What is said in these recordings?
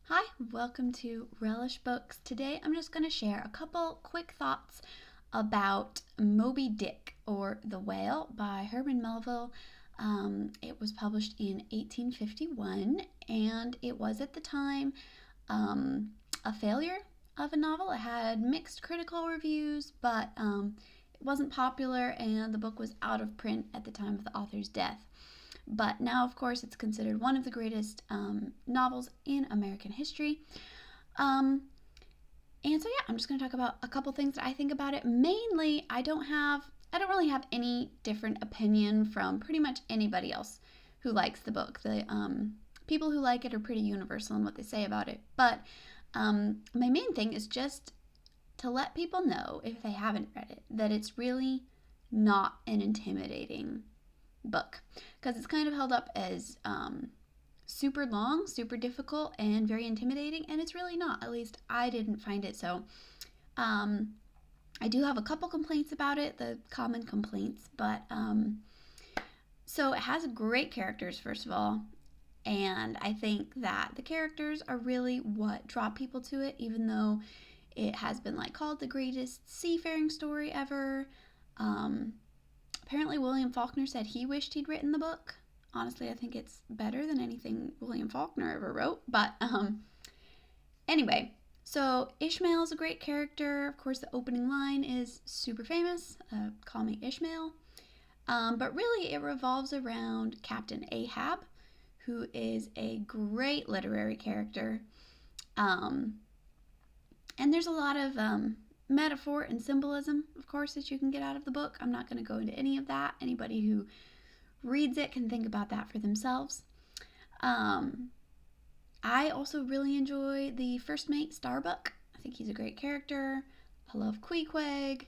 Hi, welcome to Relish Books. Today I'm just going to share a couple quick thoughts about Moby Dick, or The Whale, by Herman Melville. It was published in 1851, and it was at the time a failure of a novel. It had mixed critical reviews, but it wasn't popular, and the book was out of print at the time of the author's death. But now, of course, it's considered one of the greatest novels in American history. Um, and so, yeah, I'm just going to talk about a couple things that I think about it. Mainly, I don't really have any different opinion from pretty much anybody else who likes the book. The people who like it are pretty universal in what they say about it. But my main thing is just to let people know, if they haven't read it, that it's really not an intimidating book, because it's kind of held up as super long, super difficult, and very intimidating, and it's really not. At least I didn't find it so. I do have a couple complaints about it, the common complaints, but so it has great characters, first of all, and I think that the characters are really what draw people to it, even though it has been called the greatest seafaring story ever. Apparently, William Faulkner said he wished he'd written the book. Honestly, I think it's better than anything William Faulkner ever wrote. But anyway, so Ishmael is a great character. Of course, the opening line is super famous, call me Ishmael. But really, it revolves around Captain Ahab, who is a great literary character. And there's a lot of metaphor and symbolism, of course, that you can get out of the book. I'm not going to go into any of that. Anybody who reads it can think about that for themselves. I also really enjoy the first mate, Starbuck. I think he's a great character. I love Queequeg.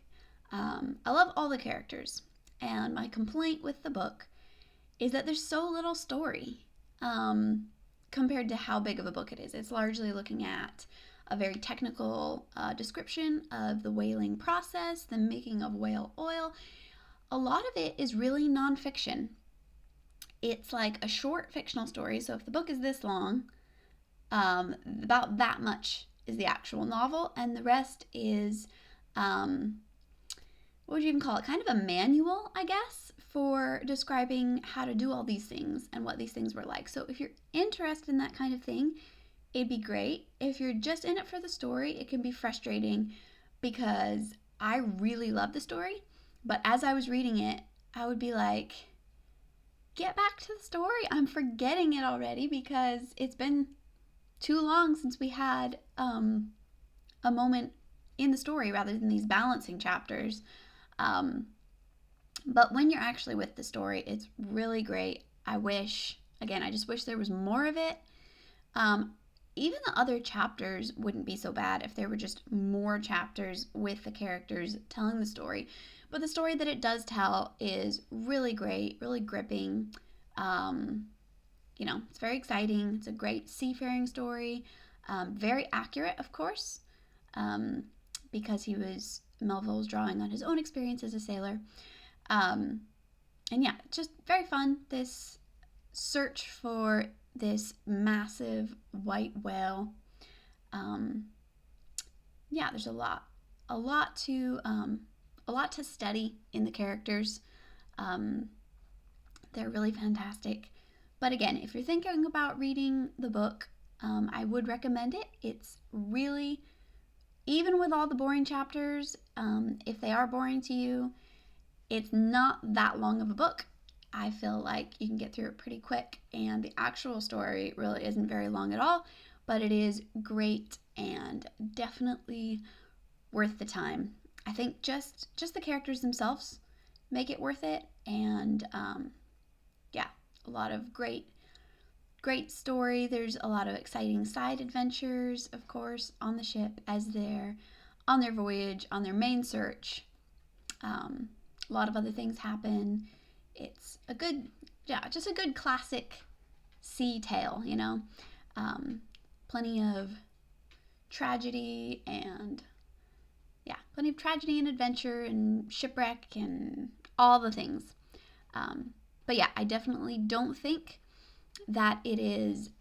I love all the characters. And my complaint with the book is that there's so little story compared to how big of a book it is. It's largely looking at a very technical description of the whaling process, the making of whale oil. A lot of it is really nonfiction. It's like a short fictional story. So if the book is this long, about that much is the actual novel, and the rest is, what would you even call it? Kind of a manual, I guess, for describing how to do all these things and what these things were like. So if you're interested in that kind of thing, it'd be great. If you're just in it for the story, it can be frustrating, because I really love the story, but as I was reading it, I would be like, get back to the story. I'm forgetting it already because it's been too long since we had a moment in the story rather than these balancing chapters. But when you're actually with the story, it's really great. I just wish there was more of it. Even the other chapters wouldn't be so bad if there were just more chapters with the characters telling the story. But the story that it does tell is really great, really gripping. It's very exciting. It's a great seafaring story. Very accurate, of course, because Melville was drawing on his own experience as a sailor. And yeah, just very fun. This search for this massive white whale. There's a lot to study in the characters. They're really fantastic. But again, if you're thinking about reading the book, I would recommend it. It's really, even with all the boring chapters, if they are boring to you, it's not that long of a book. I feel like you can get through it pretty quick, and the actual story really isn't very long at all, but it is great and definitely worth the time. I think just the characters themselves make it worth it, and a lot of great story. There's a lot of exciting side adventures, of course, on the ship as they're on their voyage, on their main search. A lot of other things happen. It's just a good classic sea tale, plenty of tragedy and adventure and shipwreck and all the things. But yeah, I definitely don't think that it is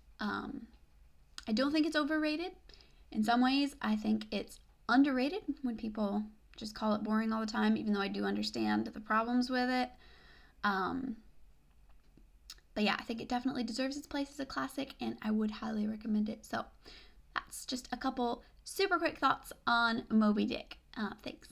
I don't think it's overrated. In some ways, I think it's underrated when people just call it boring all the time, even though I do understand the problems with it. But yeah, I think it definitely deserves its place as a classic, and I would highly recommend it. So that's just a couple super quick thoughts on Moby Dick. Thanks.